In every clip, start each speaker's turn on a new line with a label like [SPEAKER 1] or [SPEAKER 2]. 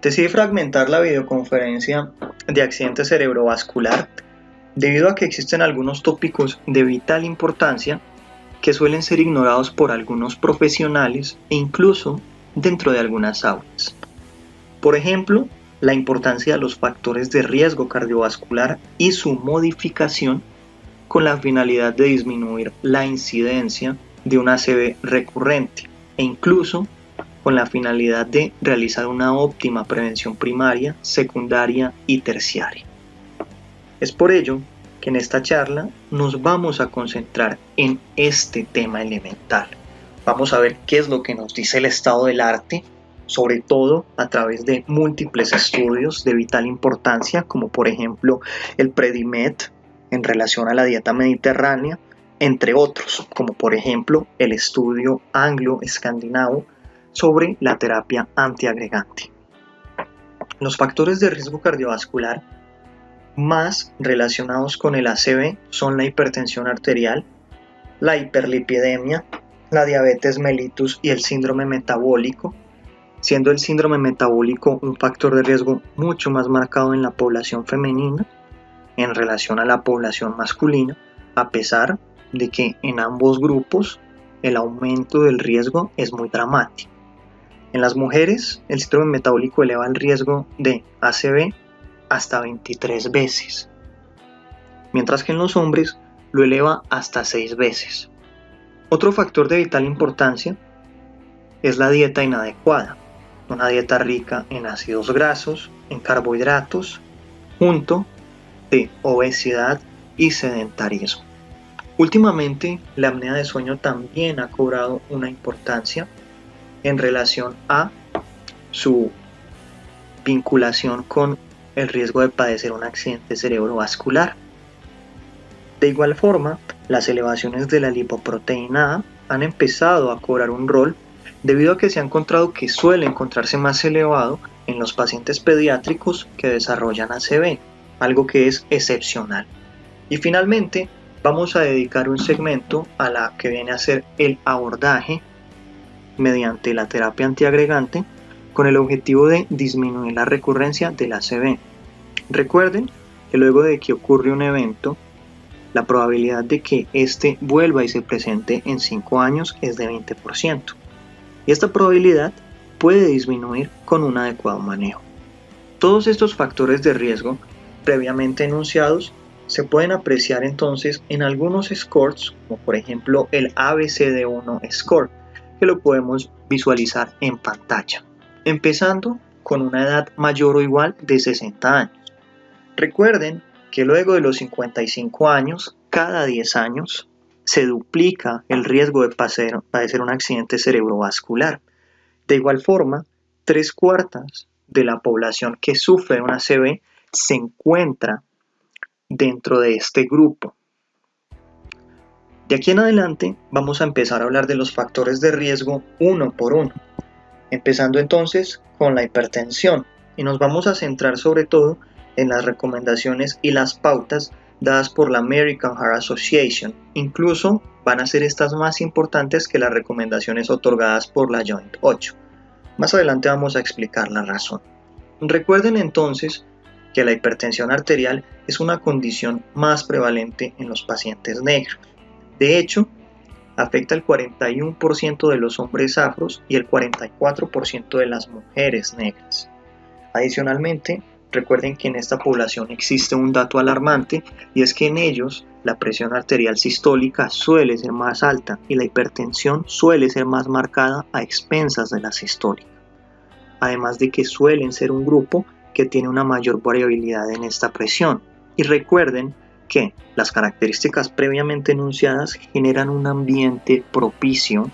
[SPEAKER 1] Decidí fragmentar la videoconferencia de accidente cerebrovascular debido a que existen algunos tópicos de vital importancia que suelen ser ignorados por algunos profesionales e incluso dentro de algunas aulas. Por ejemplo, la importancia de los factores de riesgo cardiovascular y su modificación con la finalidad de disminuir la incidencia de un ACV recurrente e incluso con la finalidad de realizar una óptima prevención primaria, secundaria y terciaria. Es por ello que en esta charla nos vamos a concentrar en este tema elemental. Vamos a ver qué es lo que nos dice el estado del arte, sobre todo a través de múltiples estudios de vital importancia, como por ejemplo el PREDIMED en relación a la dieta mediterránea, entre otros, como por ejemplo el estudio anglo-escandinavo sobre la terapia antiagregante. Los factores de riesgo cardiovascular más relacionados con el ACV son la hipertensión arterial, la hiperlipidemia, la diabetes mellitus y el síndrome metabólico, siendo el síndrome metabólico un factor de riesgo mucho más marcado en la población femenina en relación a la población masculina, a pesar de que en ambos grupos el aumento del riesgo es muy dramático. En las mujeres, el síndrome metabólico eleva el riesgo de ACV hasta 23 veces, mientras que en los hombres lo eleva hasta 6 veces. Otro factor de vital importancia es la dieta inadecuada, una dieta rica en ácidos grasos, en carbohidratos, junto de obesidad y sedentarismo. Últimamente, la apnea de sueño también ha cobrado una importancia en relación a su vinculación con el riesgo de padecer un accidente cerebrovascular. De igual forma, las elevaciones de la lipoproteína A han empezado a cobrar un rol debido a que se ha encontrado que suele encontrarse más elevado en los pacientes pediátricos que desarrollan ACV, algo que es excepcional. Y finalmente, vamos a dedicar un segmento a la que viene a ser el abordaje mediante la terapia antiagregante con el objetivo de disminuir la recurrencia del ACV. Recuerden que luego de que ocurre un evento, la probabilidad de que éste vuelva y se presente en 5 años es de 20%. Y esta probabilidad puede disminuir con un adecuado manejo. Todos estos factores de riesgo previamente enunciados se pueden apreciar entonces en algunos scores, como por ejemplo el ABCD1 score, que lo podemos visualizar en pantalla, empezando con una edad mayor o igual de 60 años. Recuerden que luego de los 55 años, cada 10 años, se duplica el riesgo de padecer un accidente cerebrovascular. De igual forma, 3/4 de la población que sufre un ACV se encuentra dentro de este grupo. De aquí en adelante vamos a empezar a hablar de los factores de riesgo uno por uno, empezando entonces con la hipertensión, y nos vamos a centrar sobre todo en las recomendaciones y las pautas dadas por la American Heart Association. Incluso van a ser estas más importantes que las recomendaciones otorgadas por la Joint 8. Más adelante vamos a explicar la razón. Recuerden entonces que la hipertensión arterial es una condición más prevalente en los pacientes negros. De hecho, afecta el 41% de los hombres afros y el 44% de las mujeres negras. Adicionalmente, recuerden que en esta población existe un dato alarmante, y es que en ellos la presión arterial sistólica suele ser más alta y la hipertensión suele ser más marcada a expensas de la sistólica. Además de que suelen ser un grupo que tiene una mayor variabilidad en esta presión. Y recuerden que las características previamente enunciadas generan un ambiente propicio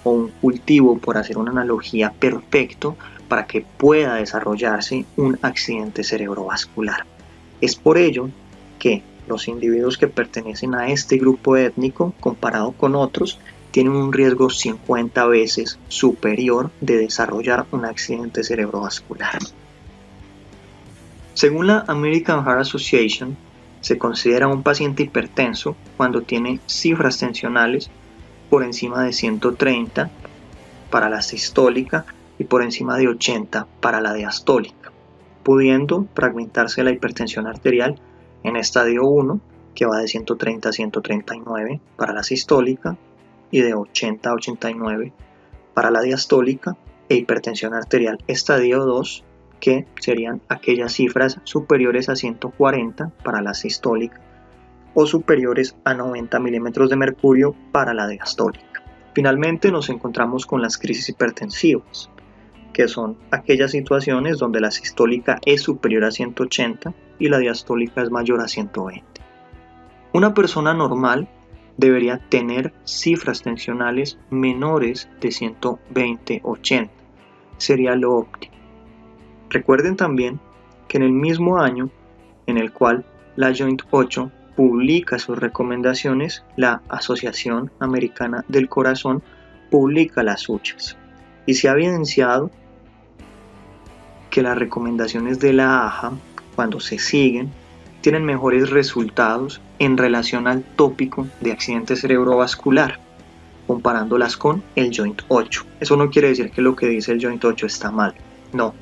[SPEAKER 1] o un cultivo, por hacer una analogía, perfecto para que pueda desarrollarse un accidente cerebrovascular. Es por ello que los individuos que pertenecen a este grupo étnico, comparado con otros, tienen un riesgo 50 veces superior de desarrollar un accidente cerebrovascular. Según la American Heart Association, se considera un paciente hipertenso cuando tiene cifras tensionales por encima de 130 para la sistólica y por encima de 80 para la diastólica, pudiendo fragmentarse la hipertensión arterial en estadio 1, que va de 130 a 139 para la sistólica y de 80 a 89 para la diastólica, e hipertensión arterial estadio 2, que serían aquellas cifras superiores a 140 para la sistólica o superiores a 90 milímetros de mercurio para la diastólica. Finalmente nos encontramos con las crisis hipertensivas, que son aquellas situaciones donde la sistólica es superior a 180 y la diastólica es mayor a 120. Una persona normal debería tener cifras tensionales menores de 120-80. Sería lo óptimo. Recuerden también que en el mismo año en el cual la Joint 8 publica sus recomendaciones, la Asociación Americana del Corazón publica las suyas. Y se ha evidenciado que las recomendaciones de la AHA, cuando se siguen, tienen mejores resultados en relación al tópico de accidente cerebrovascular, comparándolas con el Joint 8. Eso no quiere decir que lo que dice el Joint 8 está mal, no.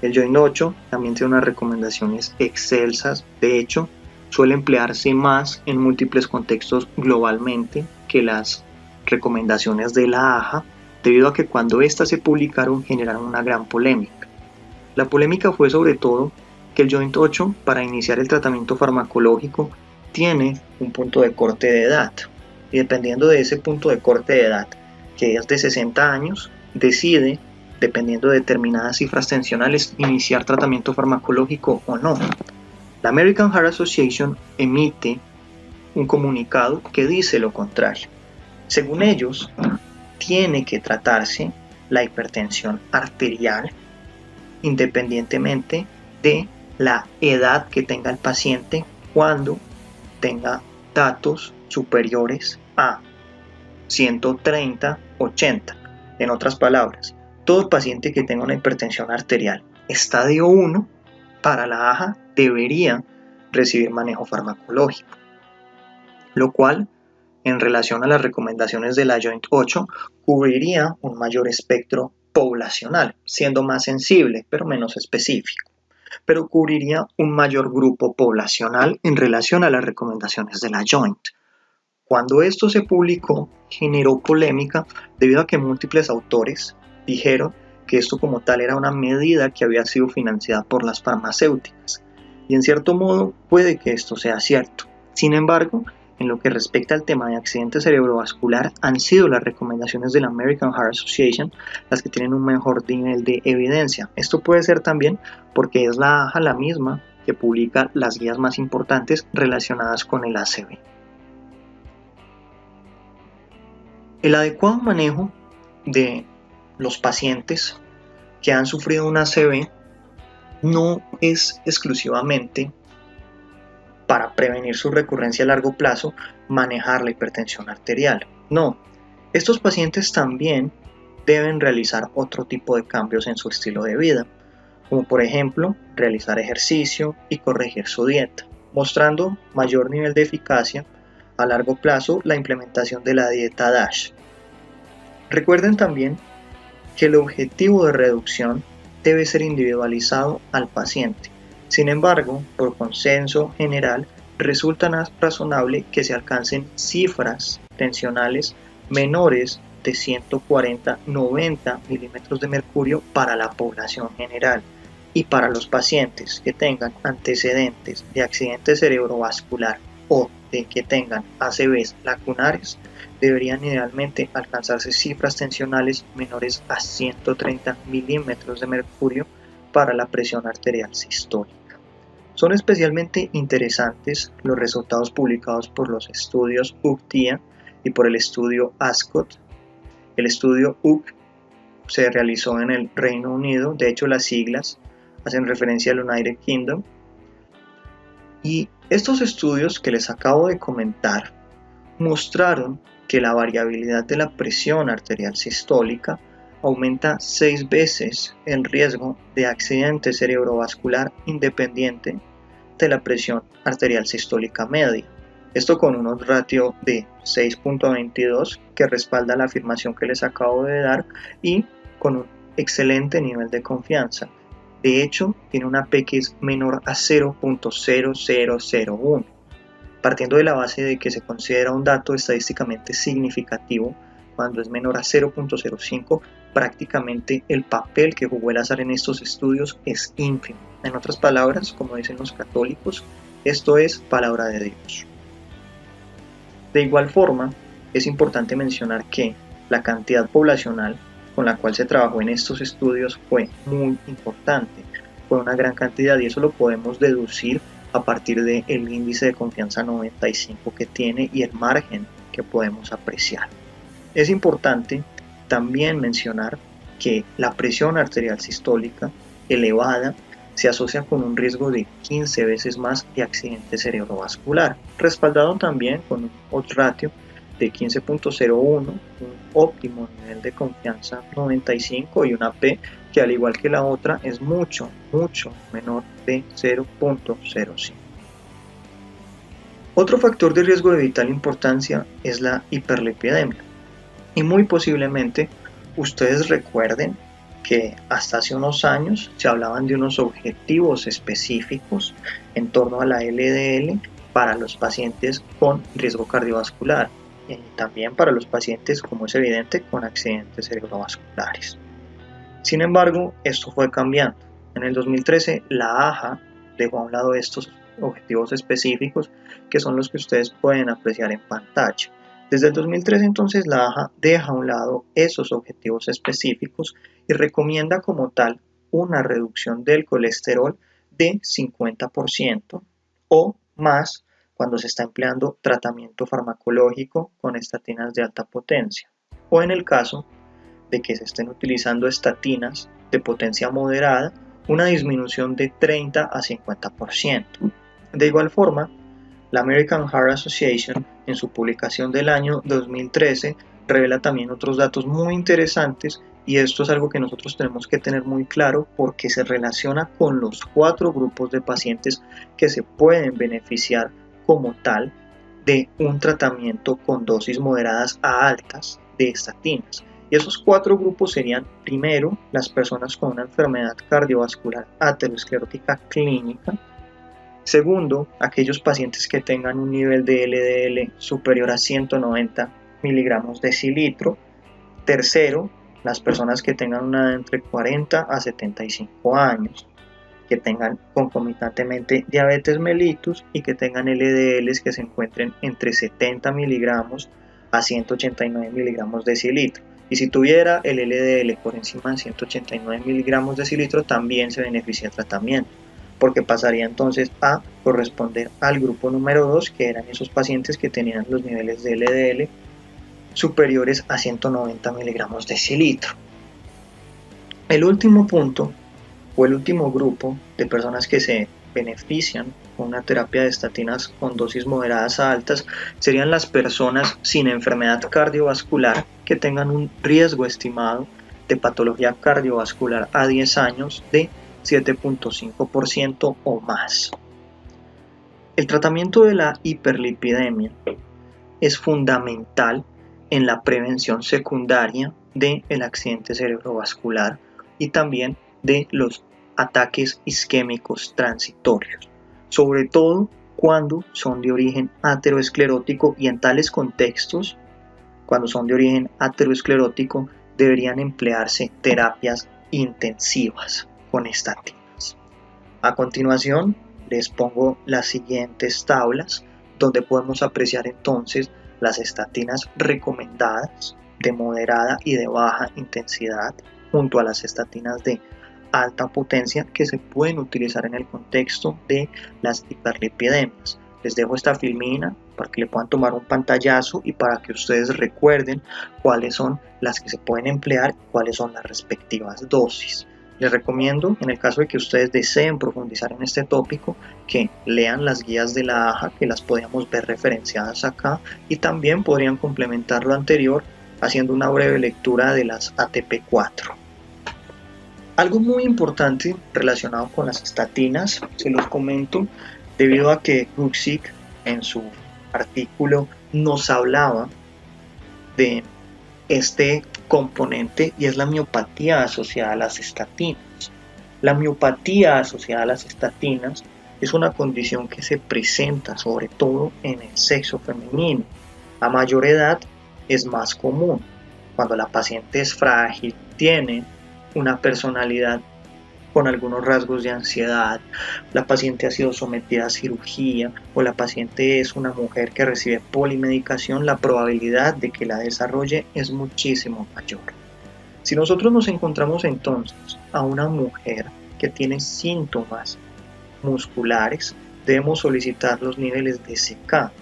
[SPEAKER 1] El Joint 8 también tiene unas recomendaciones excelsas, de hecho, suele emplearse más en múltiples contextos globalmente que las recomendaciones de la AHA, debido a que cuando éstas se publicaron generaron una gran polémica. La polémica fue sobre todo que el Joint 8, para iniciar el tratamiento farmacológico, tiene un punto de corte de edad, y dependiendo de ese punto de corte de edad, que es de 60 años, decide, dependiendo de determinadas cifras tensionales, iniciar tratamiento farmacológico o no. La American Heart Association emite un comunicado que dice lo contrario. Según ellos, tiene que tratarse la hipertensión arterial independientemente de la edad que tenga el paciente cuando tenga datos superiores a 130-80. En otras palabras, todo paciente que tenga una hipertensión arterial estadio 1 para la AHA debería recibir manejo farmacológico, lo cual, en relación a las recomendaciones de la Joint 8, cubriría un mayor espectro poblacional, siendo más sensible, pero menos específico, pero cubriría un mayor grupo poblacional en relación a las recomendaciones de la Joint. Cuando esto se publicó, generó polémica debido a que múltiples autores dijeron que esto como tal era una medida que había sido financiada por las farmacéuticas, y en cierto modo puede que esto sea cierto. Sin embargo, en lo que respecta al tema de accidente cerebrovascular, han sido las recomendaciones de la American Heart Association las que tienen un mejor nivel de evidencia. Esto puede ser también porque es la AHA la misma que publica las guías más importantes relacionadas con el ACV. El adecuado manejo de los pacientes que han sufrido un ACV no es exclusivamente para prevenir su recurrencia a largo plazo, manejar la hipertensión arterial. No, estos pacientes también deben realizar otro tipo de cambios en su estilo de vida, como por ejemplo realizar ejercicio y corregir su dieta, mostrando mayor nivel de eficacia a largo plazo la implementación de la dieta DASH. Recuerden también que el objetivo de reducción debe ser individualizado al paciente. Sin embargo, por consenso general, resulta razonable que se alcancen cifras tensionales menores de 140-90 milímetros de mercurio para la población general, y para los pacientes que tengan antecedentes de accidente cerebrovascular o de que tengan ACVs lacunares, deberían idealmente alcanzarse cifras tensionales menores a 130 milímetros de mercurio para la presión arterial sistólica. Son especialmente interesantes los resultados publicados por los estudios UCTIA y por el estudio ASCOT. El estudio UC se realizó en el Reino Unido, de hecho las siglas hacen referencia al United Kingdom. Y estos estudios que les acabo de comentar mostraron que la variabilidad de la presión arterial sistólica aumenta 6 veces el riesgo de accidente cerebrovascular independiente de la presión arterial sistólica media. Esto con un ratio de 6.22 que respalda la afirmación que les acabo de dar, y con un excelente nivel de confianza. De hecho, tiene una P que es menor a 0.0001. Partiendo de la base de que se considera un dato estadísticamente significativo, cuando es menor a 0.05, prácticamente el papel que jugó el azar en estos estudios es ínfimo. En otras palabras, como dicen los católicos, esto es palabra de Dios. De igual forma, es importante mencionar que la cantidad poblacional con la cual se trabajó en estos estudios fue muy importante, fue una gran cantidad, y eso lo podemos deducir a partir del índice de confianza 95 que tiene y el margen que podemos apreciar. Es importante también mencionar que la presión arterial sistólica elevada se asocia con un riesgo de 15 veces más de accidente cerebrovascular, respaldado también con un odds ratio de 15.01, un óptimo nivel de confianza 95 y una P que, al igual que la otra, es mucho menor de 0.05. Otro factor de riesgo de vital importancia es la hiperlipidemia, y muy posiblemente ustedes recuerden que hasta hace unos años se hablaban de unos objetivos específicos en torno a la LDL para los pacientes con riesgo cardiovascular y también para los pacientes, como es evidente, con accidentes cerebrovasculares. Sin embargo, esto fue cambiando. En el 2013 la AJA dejó a un lado estos objetivos específicos, que son los que ustedes pueden apreciar en pantalla. Desde el 2013 entonces la AJA deja a un lado esos objetivos específicos y recomienda como tal una reducción del colesterol de 50% o más cuando se está empleando tratamiento farmacológico con estatinas de alta potencia, o en el caso de que se estén utilizando estatinas de potencia moderada, una disminución de 30 a 50%. De igual forma, la American Heart Association, en su publicación del año 2013, revela también otros datos muy interesantes, y esto es algo que nosotros tenemos que tener muy claro porque se relaciona con los 4 grupos de pacientes que se pueden beneficiar como tal de un tratamiento con dosis moderadas a altas de estatinas. Y esos 4 grupos serían: primero, las personas con una enfermedad cardiovascular aterosclerótica clínica; segundo, aquellos pacientes que tengan un nivel de LDL superior a 190 miligramos decilitro; tercero, las personas que tengan una edad entre 40 a 75 años, que tengan concomitantemente diabetes mellitus y que tengan LDLs que se encuentren entre 70 miligramos a 189 miligramos decilitro. Y si tuviera el LDL por encima de 189 miligramos decilitro, también se beneficia del tratamiento, porque pasaría entonces a corresponder al grupo número 2, que eran esos pacientes que tenían los niveles de LDL superiores a 190 miligramos decilitro. El último punto, o el último grupo de personas que se benefician con una terapia de estatinas con dosis moderadas a altas, serían las personas sin enfermedad cardiovascular que tengan un riesgo estimado de patología cardiovascular a 10 años de 7.5% o más. El tratamiento de la hiperlipidemia es fundamental en la prevención secundaria del accidente cerebrovascular y también de los ataques isquémicos transitorios, sobre todo cuando son de origen aterosclerótico, y en tales contextos, cuando son de origen aterosclerótico, deberían emplearse terapias intensivas con estatinas. A continuación, les pongo las siguientes tablas donde podemos apreciar entonces las estatinas recomendadas de moderada y de baja intensidad junto a las estatinas de alta potencia que se pueden utilizar en el contexto de las hiperlipidemias. Les dejo esta filmina para que le puedan tomar un pantallazo y para que ustedes recuerden cuáles son las que se pueden emplear y cuáles son las respectivas dosis. Les recomiendo, en el caso de que ustedes deseen profundizar en este tópico, que lean las guías de la AJA, que las podemos ver referenciadas acá, y también podrían complementar lo anterior haciendo una breve lectura de las ATP4. Algo muy importante relacionado con las estatinas, se los comento debido a que Guxic en su artículo nos hablaba de este componente y es la miopatía asociada a las estatinas. La miopatía asociada a las estatinas es una condición que se presenta sobre todo en el sexo femenino. A mayor edad es más común. Cuando la paciente es frágil, tiene una personalidad con algunos rasgos de ansiedad, la paciente ha sido sometida a cirugía o la paciente es una mujer que recibe polimedicación, la probabilidad de que la desarrolle es muchísimo mayor. Si nosotros nos encontramos entonces a una mujer que tiene síntomas musculares, debemos solicitar los niveles de CK.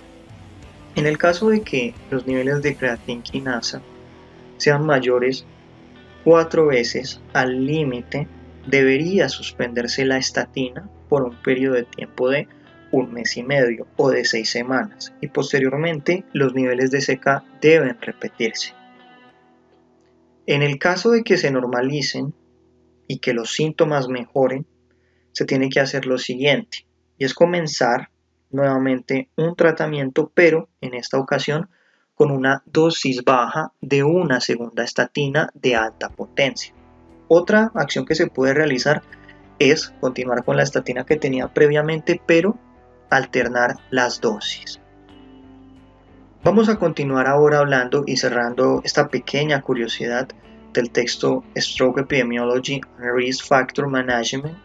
[SPEAKER 1] En el caso de que los niveles de creatinquinasa sean mayores 4 veces al límite, debería suspenderse la estatina por un periodo de tiempo de 1 mes y medio o de 6 semanas y posteriormente los niveles de CK deben repetirse. En el caso de que se normalicen y que los síntomas mejoren, se tiene que hacer lo siguiente y es comenzar nuevamente un tratamiento, pero en esta ocasión con una dosis baja de una segunda estatina de alta potencia. Otra acción que se puede realizar es continuar con la estatina que tenía previamente, pero alternar las dosis. Vamos a continuar ahora hablando y cerrando esta pequeña curiosidad del texto Stroke Epidemiology and Risk Factor Management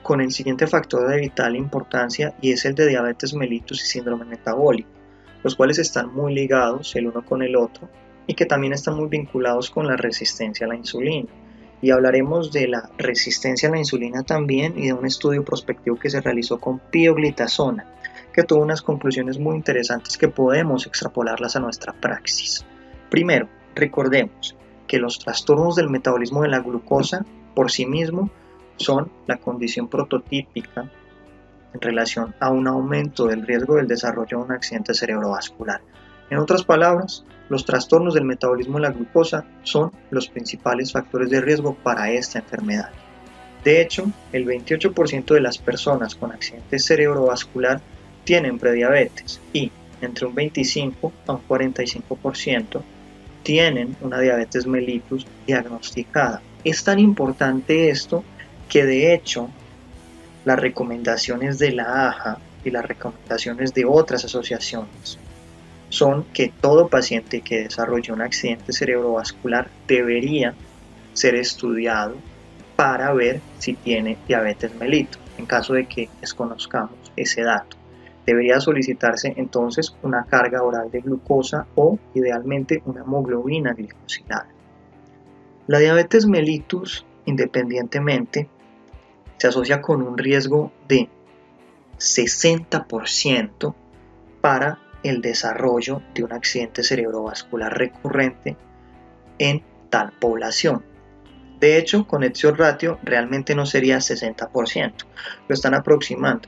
[SPEAKER 1] con el siguiente factor de vital importancia y es el de diabetes mellitus y síndrome metabólico, los cuales están muy ligados el uno con el otro y que también están muy vinculados con la resistencia a la insulina. Y hablaremos de la resistencia a la insulina también y de un estudio prospectivo que se realizó con pioglitazona, que tuvo unas conclusiones muy interesantes que podemos extrapolarlas a nuestra praxis. Primero, recordemos que los trastornos del metabolismo de la glucosa por sí mismos son la condición prototípica en relación a un aumento del riesgo del desarrollo de un accidente cerebrovascular. En otras palabras, los trastornos del metabolismo de la glucosa son los principales factores de riesgo para esta enfermedad. De hecho, el 28% de las personas con accidente cerebrovascular tienen prediabetes y entre un 25 a un 45% tienen una diabetes mellitus diagnosticada. Es tan importante esto que de hecho las recomendaciones de la AHA y las recomendaciones de otras asociaciones son que todo paciente que desarrolle un accidente cerebrovascular debería ser estudiado para ver si tiene diabetes mellitus, en caso de que desconozcamos ese dato. Debería solicitarse entonces una carga oral de glucosa o idealmente una hemoglobina glicosilada. La diabetes mellitus, independientemente, se asocia con un riesgo de 60% para el desarrollo de un accidente cerebrovascular recurrente en tal población. De hecho, con Odds Ratio realmente no sería 60%, lo están aproximando.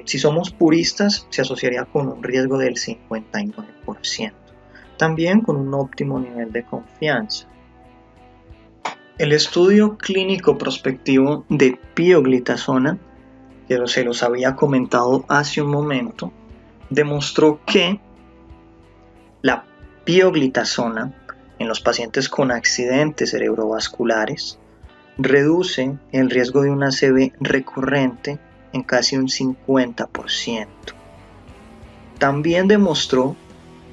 [SPEAKER 1] Si somos puristas, se asociaría con un riesgo del 59%, también con un óptimo nivel de confianza. El estudio clínico prospectivo de pioglitazona, que se los había comentado hace un momento, demostró que la pioglitazona en los pacientes con accidentes cerebrovasculares reduce el riesgo de una ACV recurrente en casi un 50%. También demostró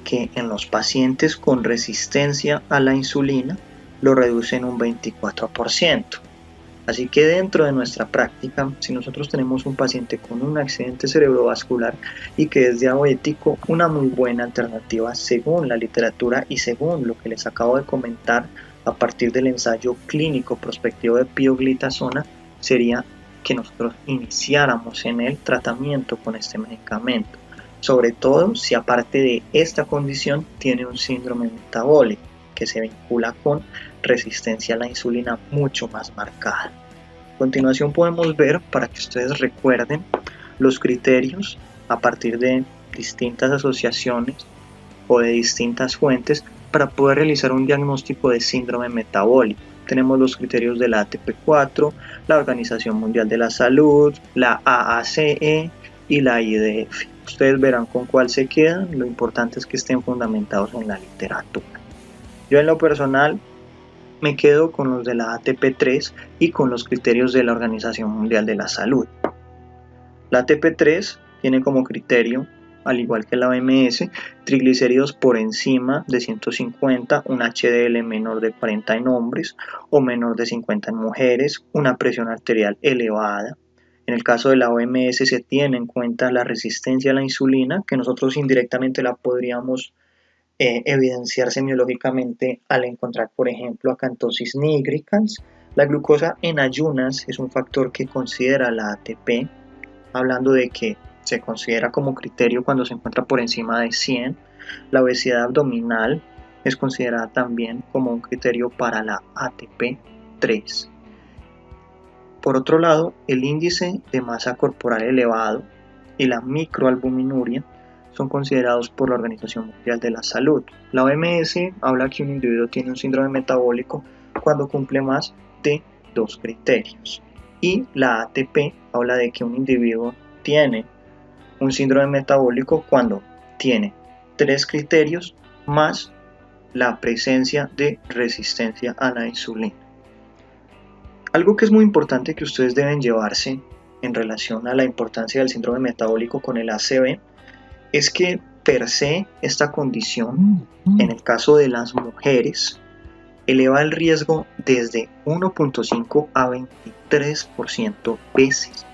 [SPEAKER 1] que en los pacientes con resistencia a la insulina lo reduce en un 24%. Así que dentro de nuestra práctica, si nosotros tenemos un paciente con un accidente cerebrovascular y que es diabético, una muy buena alternativa según la literatura y según lo que les acabo de comentar a partir del ensayo clínico prospectivo de pioglitazona sería que nosotros iniciáramos en el tratamiento con este medicamento, sobre todo si aparte de esta condición tiene un síndrome metabólico que se vincula con resistencia a la insulina mucho más marcada. A continuación podemos ver, para que ustedes recuerden, los criterios a partir de distintas asociaciones o de distintas fuentes para poder realizar un diagnóstico de síndrome metabólico. Tenemos los criterios de la ATP4, la Organización Mundial de la Salud, la AACE y la IDF. Ustedes verán con cuál se quedan, lo importante es que estén fundamentados en la literatura. Yo en lo personal me quedo con los de la ATP3 y con los criterios de la Organización Mundial de la Salud. La ATP3 tiene como criterio, al igual que la OMS, triglicéridos por encima de 150, un HDL menor de 40 en hombres o menor de 50 en mujeres, una presión arterial elevada. En el caso de la OMS se tiene en cuenta la resistencia a la insulina, que nosotros indirectamente la podríamos evidenciar semiológicamente al encontrar, por ejemplo, acantosis nigricans. La glucosa en ayunas es un factor que considera la ATP, hablando de que se considera como criterio cuando se encuentra por encima de 100. La obesidad abdominal es considerada también como un criterio para la ATP3. Por otro lado, el índice de masa corporal elevado y la microalbuminuria son considerados por la Organización Mundial de la Salud. La OMS habla que un individuo tiene un síndrome metabólico cuando cumple más de 2 criterios. Y la ATP habla de que un individuo tiene un síndrome metabólico cuando tiene 3 criterios más la presencia de resistencia a la insulina. Algo que es muy importante que ustedes deben llevarse en relación a la importancia del síndrome metabólico con el ACV es que per se esta condición, en el caso de las mujeres, eleva el riesgo desde 1.5 a 23% veces.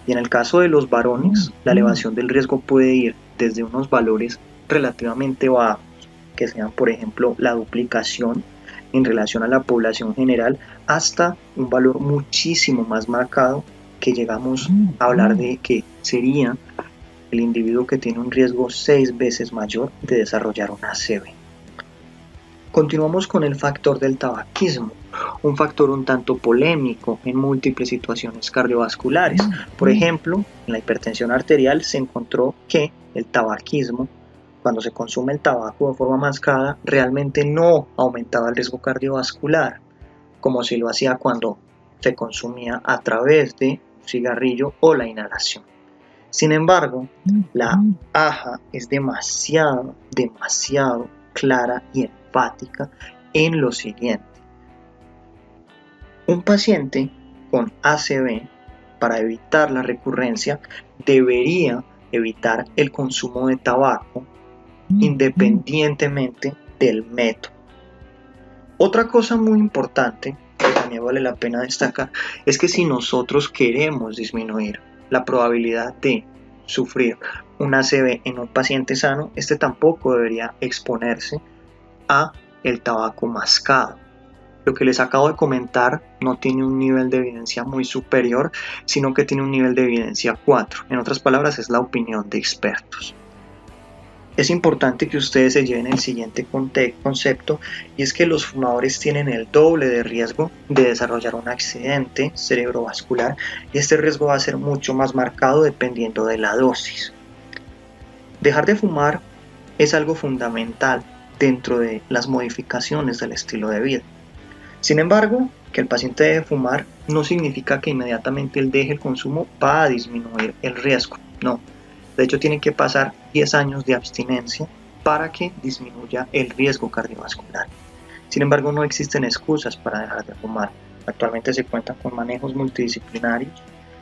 [SPEAKER 1] Y en el caso de los varones, la elevación del riesgo puede ir desde unos valores relativamente bajos, que sean por ejemplo la duplicación en relación a la población general, hasta un valor muchísimo más marcado que llegamos a hablar de que sería el individuo que tiene un riesgo 6 veces mayor de desarrollar una ACV. Continuamos con el factor del tabaquismo, un factor un tanto polémico en múltiples situaciones cardiovasculares. Por ejemplo, en la hipertensión arterial se encontró que el tabaquismo, cuando se consume el tabaco de forma mascada, realmente no aumentaba el riesgo cardiovascular, como si lo hacía cuando se consumía a través de un cigarrillo o la inhalación. Sin embargo, la AHA es demasiado clara y enfática en lo siguiente. Un paciente con ACV, para evitar la recurrencia, debería evitar el consumo de tabaco independientemente del método. Otra cosa muy importante que también vale la pena destacar es que si nosotros queremos disminuir la probabilidad de sufrir un ACV en un paciente sano, este tampoco debería exponerse a el tabaco mascado. Lo que les acabo de comentar no tiene un nivel de evidencia muy superior, sino que tiene un nivel de evidencia 4. En otras palabras, es la opinión de expertos. Es importante que ustedes se lleven el siguiente concepto, y es que los fumadores tienen el doble de riesgo de desarrollar un accidente cerebrovascular, y este riesgo va a ser mucho más marcado dependiendo de la dosis. Dejar de fumar es algo fundamental dentro de las modificaciones del estilo de vida. Sin embargo, que el paciente deje de fumar no significa que inmediatamente él deje el consumo va a disminuir el riesgo, no. De hecho, tiene que pasar 10 años de abstinencia para que disminuya el riesgo cardiovascular. Sin embargo, no existen excusas para dejar de fumar. Actualmente se cuentan con manejos multidisciplinarios,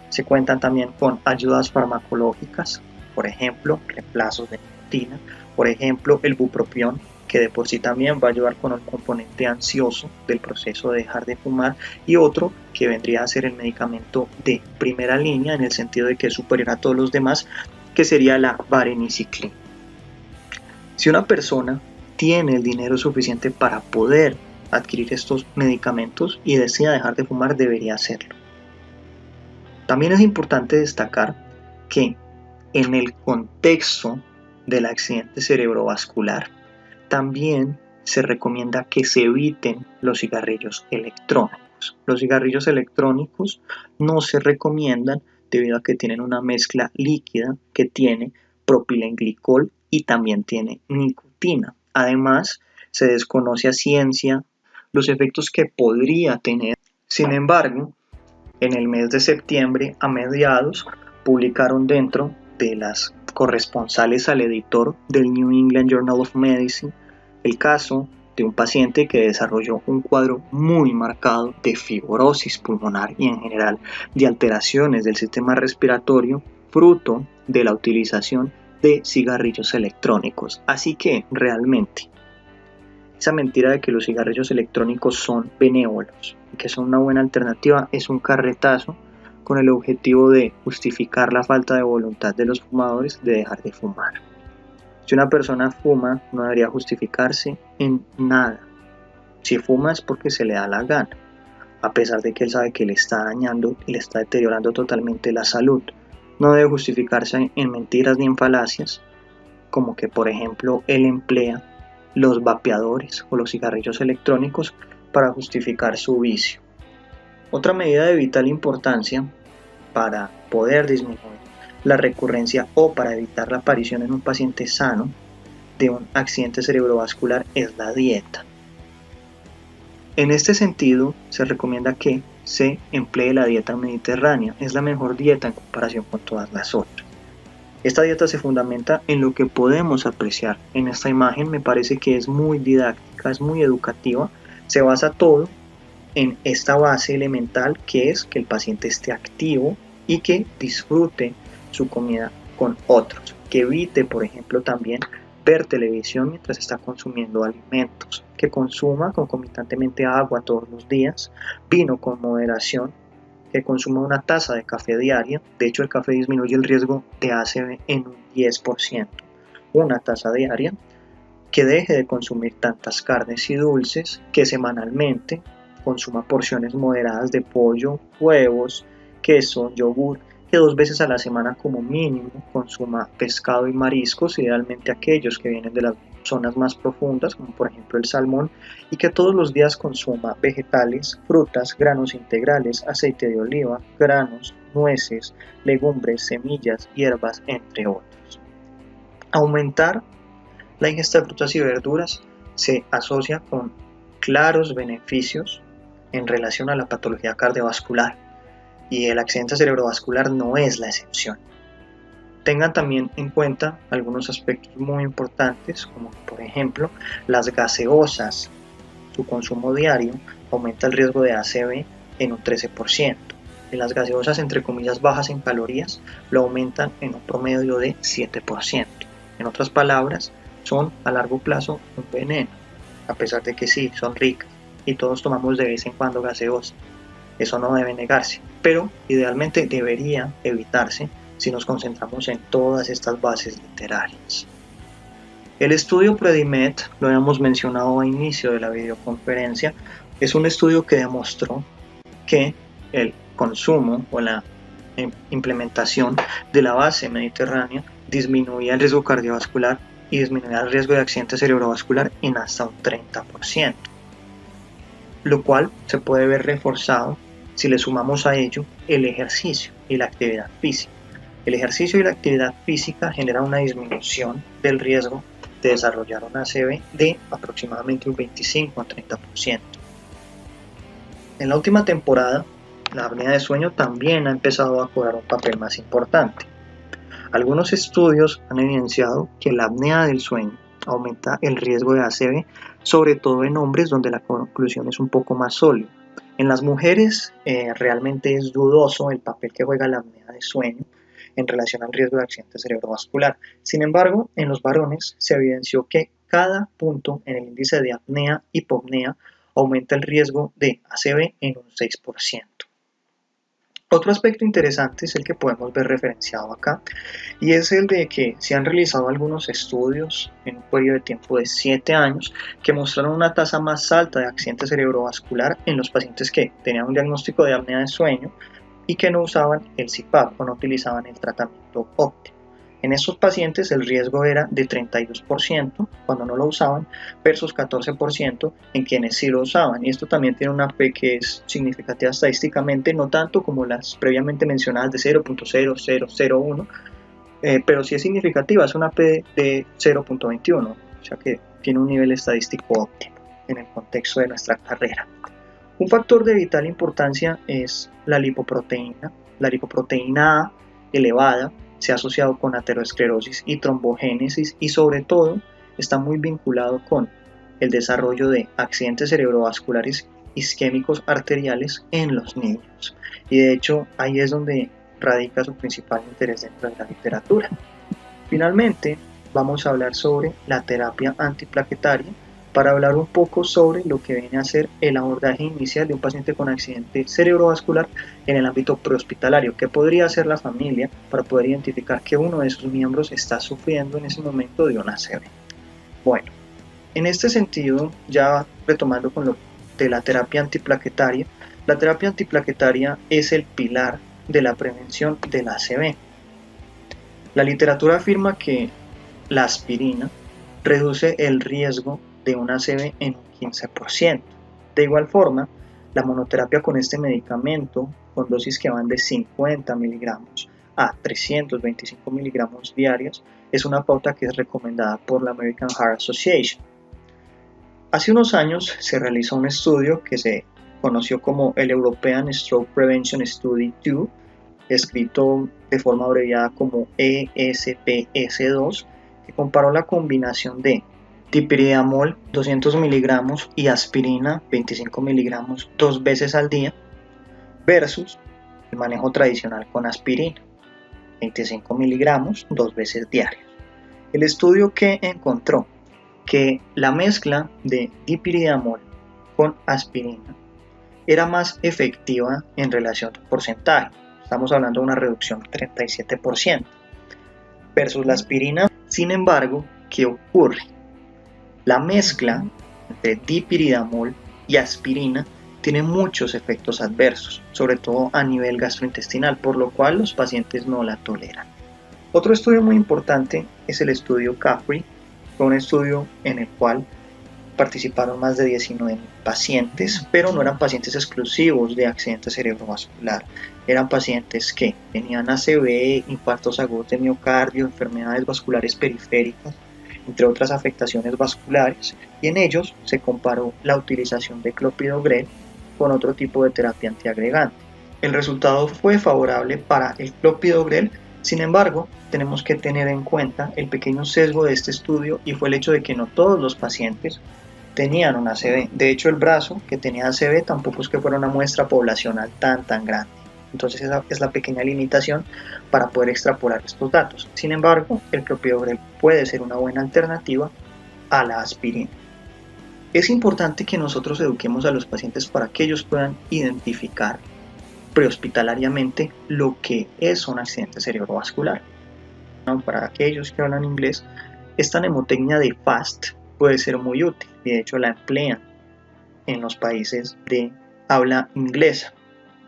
[SPEAKER 1] se cuentan también con ayudas farmacológicas, por ejemplo, reemplazos de nicotina, por ejemplo, el bupropión, que de por sí también va a ayudar con el componente ansioso del proceso de dejar de fumar, y otro que vendría a ser el medicamento de primera línea en el sentido de que es superior a todos los demás, que sería la vareniciclina. Si una persona tiene el dinero suficiente para poder adquirir estos medicamentos y desea dejar de fumar, debería hacerlo. También es importante destacar que en el contexto del accidente cerebrovascular también se recomienda que se eviten los cigarrillos electrónicos. Los cigarrillos electrónicos no se recomiendan debido a que tienen una mezcla líquida que tiene propilenglicol y también tiene nicotina. Además, se desconoce a ciencia los efectos que podría tener. Sin embargo, en el mes de septiembre, a mediados, publicaron dentro de las corresponsales al editor del New England Journal of Medicine el caso de un paciente que desarrolló un cuadro muy marcado de fibrosis pulmonar y en general de alteraciones del sistema respiratorio fruto de la utilización de cigarrillos electrónicos. Así que realmente esa mentira de que los cigarrillos electrónicos son benévolos y que son una buena alternativa es un carretazo con el objetivo de justificar la falta de voluntad de los fumadores de dejar de fumar. Si una persona fuma, no debería justificarse en nada. Si fuma es porque se le da la gana, a pesar de que él sabe que le está dañando y le está deteriorando totalmente la salud. No debe justificarse en mentiras ni en falacias, como que por ejemplo él emplea los vapeadores o los cigarrillos electrónicos para justificar su vicio. Otra medida de vital importancia para poder disminuir la recurrencia o para evitar la aparición en un paciente sano de un accidente cerebrovascular es la dieta. En este sentido, se recomienda que se emplee la dieta mediterránea. Es la mejor dieta en comparación con todas las otras. Esta dieta se fundamenta en lo que podemos apreciar. En esta imagen me parece que es muy didáctica, es muy educativa. Se basa todo en esta base elemental que es que el paciente esté activo y que disfrute su comida con otros, que evite, por ejemplo, también ver televisión mientras está consumiendo alimentos, que consuma concomitantemente agua todos los días, vino con moderación, que consuma una taza de café diaria. De hecho, el café disminuye el riesgo de ACV en un 10%, una taza diaria, que deje de consumir tantas carnes y dulces, que semanalmente consuma porciones moderadas de pollo, huevos, queso, yogur, que 2 veces a la semana como mínimo consuma pescado y mariscos, idealmente aquellos que vienen de las zonas más profundas, como por ejemplo el salmón, y que todos los días consuma vegetales, frutas, granos integrales, aceite de oliva, granos, nueces, legumbres, semillas, hierbas, entre otros. Aumentar la ingesta de frutas y verduras se asocia con claros beneficios en relación a la patología cardiovascular, y el accidente cerebrovascular no es la excepción. Tengan también en cuenta algunos aspectos muy importantes, como por ejemplo las gaseosas. Su consumo diario aumenta el riesgo de ACV en un 13%. Y las gaseosas, entre comillas, bajas en calorías, lo aumentan en un promedio de 7%. En otras palabras, son a largo plazo un veneno, a pesar de que sí, son ricas y todos tomamos de vez en cuando gaseosa. Eso no debe negarse, pero idealmente debería evitarse si nos concentramos en todas estas bases literarias. El estudio Predimed, lo habíamos mencionado a inicio de la videoconferencia, es un estudio que demostró que el consumo o la implementación de la base mediterránea disminuía el riesgo cardiovascular y disminuía el riesgo de accidente cerebrovascular en hasta un 30%, lo cual se puede ver reforzado si le sumamos a ello el ejercicio y la actividad física. El ejercicio y la actividad física generan una disminución del riesgo de desarrollar una ACV de aproximadamente un 25 a 30%. En la última temporada, la apnea de sueño también ha empezado a cobrar un papel más importante. Algunos estudios han evidenciado que la apnea del sueño aumenta el riesgo de ACV, sobre todo en hombres donde la conclusión es un poco más sólida. En las mujeres realmente es dudoso el papel que juega la apnea de sueño en relación al riesgo de accidente cerebrovascular. Sin embargo, en los varones se evidenció que cada punto en el índice de apnea-hipopnea aumenta el riesgo de ACV en un 6%. Otro aspecto interesante es el que podemos ver referenciado acá, y es el de que se han realizado algunos estudios en un periodo de tiempo de 7 años que mostraron una tasa más alta de accidente cerebrovascular en los pacientes que tenían un diagnóstico de apnea de sueño y que no usaban el CPAP o no utilizaban el tratamiento óptimo. En estos pacientes el riesgo era de 32% cuando no lo usaban versus 14% en quienes sí lo usaban, y esto también tiene una P que es significativa estadísticamente, no tanto como las previamente mencionadas de 0.0001, pero sí es significativa, es una P de 0.21, o sea que tiene un nivel estadístico óptimo en el contexto de nuestra carrera. Un factor de vital importancia es la lipoproteína. La lipoproteína A elevada se ha asociado con aterosclerosis y trombogénesis, y sobre todo está muy vinculado con el desarrollo de accidentes cerebrovasculares isquémicos arteriales en los niños. Y de hecho ahí es donde radica su principal interés dentro de la literatura. Finalmente, vamos a hablar sobre la terapia antiplaquetaria para hablar un poco sobre lo que viene a ser el abordaje inicial de un paciente con accidente cerebrovascular en el ámbito prehospitalario, que podría ser la familia para poder identificar que uno de sus miembros está sufriendo en ese momento de una ACV. Bueno, en este sentido, ya retomando con lo de la terapia antiplaquetaria es el pilar de la prevención de la ACV. La literatura afirma que la aspirina reduce el riesgo de una ACV en un 15%. De igual forma, la monoterapia con este medicamento, con dosis que van de 50 miligramos a 325 miligramos diarios, es una pauta que es recomendada por la American Heart Association. Hace unos años se realizó un estudio que se conoció como el European Stroke Prevention Study 2, escrito de forma abreviada como ESPS2, que comparó la combinación de dipiridiamol 200 miligramos y aspirina 25 miligramos 2 veces al día versus el manejo tradicional con aspirina 25 miligramos 2 veces diarias. El estudio que encontró que la mezcla de dipiridiamol con aspirina era más efectiva en relación al porcentaje. Estamos hablando de una reducción del 37% versus la aspirina. Sin embargo, ¿qué ocurre? La mezcla entre dipiridiamol y aspirina tiene muchos efectos adversos, sobre todo a nivel gastrointestinal, por lo cual los pacientes no la toleran. Otro estudio muy importante es el estudio CAFRI. Fue un estudio en el cual participaron más de 19 pacientes, pero no eran pacientes exclusivos de accidente cerebrovascular, eran pacientes que tenían ACV, infartos agudos de miocardio, enfermedades vasculares periféricas, entre otras afectaciones vasculares, y en ellos se comparó la utilización de clopidogrel con otro tipo de terapia antiagregante. El resultado fue favorable para el clopidogrel. Sin embargo, tenemos que tener en cuenta el pequeño sesgo de este estudio, y fue el hecho de que no todos los pacientes tenían una ACV. De hecho, el brazo que tenía ACV tampoco es que fuera una muestra poblacional tan grande. Entonces esa es la pequeña limitación para poder extrapolar estos datos. Sin embargo, el clopidogrel puede ser una buena alternativa a la aspirina. Es importante que nosotros eduquemos a los pacientes para que ellos puedan identificar prehospitalariamente lo que es un accidente cerebrovascular. Para aquellos que hablan inglés, esta mnemotecnia de FAST puede ser muy útil, y de hecho la emplean en los países de habla inglesa.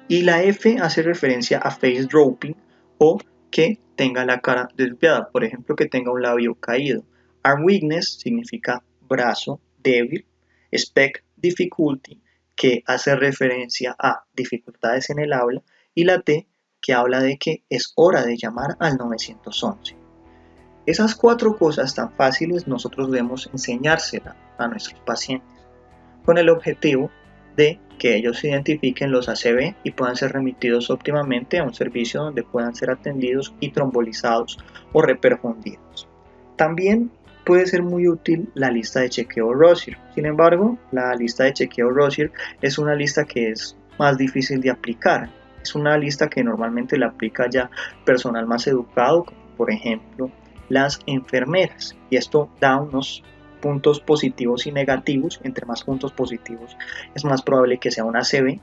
[SPEAKER 1] Y la F hace referencia a face dropping, o que tenga la cara desviada, por ejemplo que tenga un labio caído. Arm weakness significa brazo débil. Spec difficulty, que hace referencia a dificultades en el habla, y la T, que habla de que es hora de llamar al 911. Esas 4 cosas tan fáciles nosotros debemos enseñárselas a nuestros pacientes, con el objetivo de que ellos identifiquen los ACV y puedan ser remitidos óptimamente a un servicio donde puedan ser atendidos y trombolizados o reperfundidos. También puede ser muy útil la lista de chequeo Rosier. Sin embargo, la lista de chequeo Rosier es una lista que es más difícil de aplicar. Es una lista que normalmente la aplica ya personal más educado, como por ejemplo las enfermeras, y esto da unos puntos positivos y negativos. Entre más puntos positivos es más probable que sea una ACV,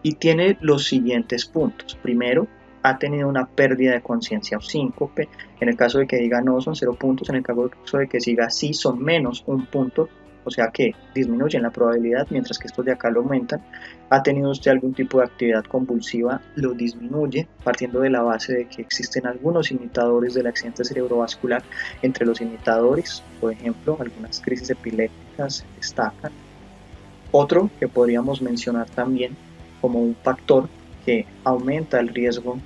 [SPEAKER 1] y tiene los siguientes puntos. Primero, ha tenido una pérdida de conciencia o síncope. En el caso de que diga no, son 0 puntos. En el caso de que siga sí, son menos 1 punto, o sea que disminuyen la probabilidad, mientras que estos de acá lo aumentan. ¿Ha tenido usted algún tipo de actividad convulsiva? Lo disminuye, partiendo de la base de que existen algunos imitadores del accidente cerebrovascular. Entre los imitadores, por ejemplo, algunas crisis epilépticas se destacan. Otro que podríamos mencionar también como un factor que aumenta el riesgo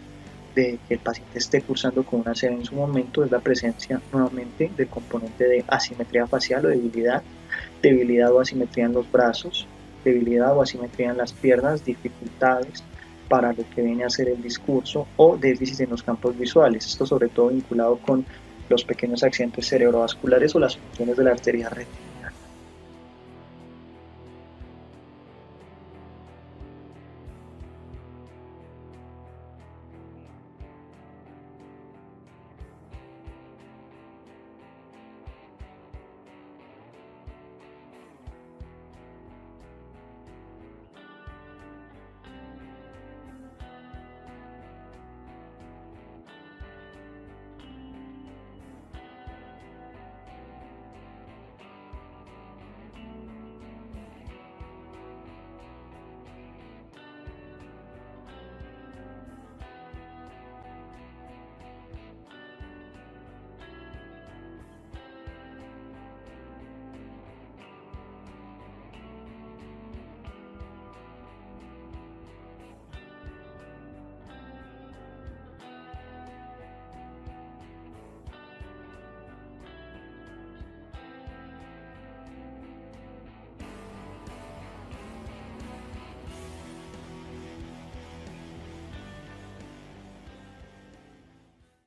[SPEAKER 1] de que el paciente esté cursando con una ACV en su momento es la presencia nuevamente del componente de asimetría facial o debilidad o asimetría en los brazos, debilidad o asimetría en las piernas, dificultades para lo que viene a ser el discurso o déficit en los campos visuales. Esto sobre todo vinculado con los pequeños accidentes cerebrovasculares o las funciones de la arteria retina.